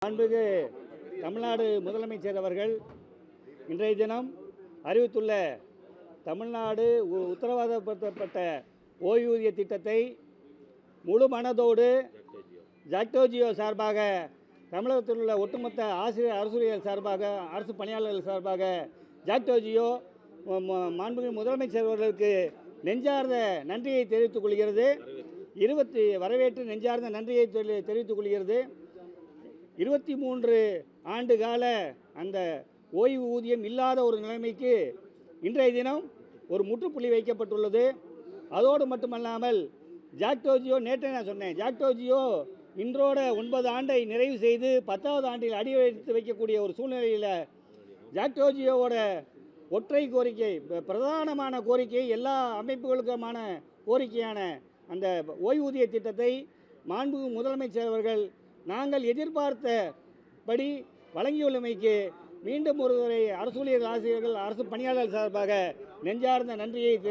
மாண்புமிகு தமிழ்நாடு முதலமைச்சர் அவர்கள் இன்றைய தினம் அறிவித்துள்ள தமிழ்நாடு உத்தரவாதப்படுத்தப்பட்ட ஓய்வூதிய திட்டத்தை முழு மனதோடு ஜாக்டோஜியோ சார்பாக தமிழகத்தில் உள்ள ஒட்டுமொத்த அரசுரியர் சார்பாக அரசு பணியாளர்கள் சார்பாக ஜாக்டோஜியோ மாண்புமிகு முதலமைச்சர் அவர்களுக்கு நெஞ்சார்ந்த நன்றியை தெரிவித்துக் கொள்கிறது. வரவேற்று நெஞ்சார்ந்த நன்றியை தெரிவித்துக் கொள்கிறது. 23 ஆண்டு கால அந்த ஓய்வு ஊதியம் இல்லாத ஒரு நிலைமைக்கு இன்றைய தினம் ஒரு முற்றுப்புள்ளி வைக்கப்பட்டுள்ளது. அதோடு மட்டுமல்லாமல் ஜாக்டோஜியோ நேற்று நான் சொன்னேன், ஜாக்டோஜியோ இன்றோட 9 ஆண்டை நிறைவு செய்து 10வது ஆண்டில் அடி வைத்து வைக்கக்கூடிய ஒரு சூழ்நிலையில் ஜாக்டோஜியோவோட ஒற்றை கோரிக்கை, பிரதானமான கோரிக்கை, எல்லா அமைப்புகளுக்குமான கோரிக்கையான அந்த ஓய்வூதிய திட்டத்தை மாண்புமிகு முதலமைச்சர் அவர்கள் நாங்கள் எதிர்பார்த்தபடி வழங்கியுள்ளமைக்கு மீண்டும் ஒருவரை அரசு ஊழியர் ஆசிரியர்கள் அரசு பணியாளர்கள் சார்பாக நெஞ்சார்ந்த நன்றியை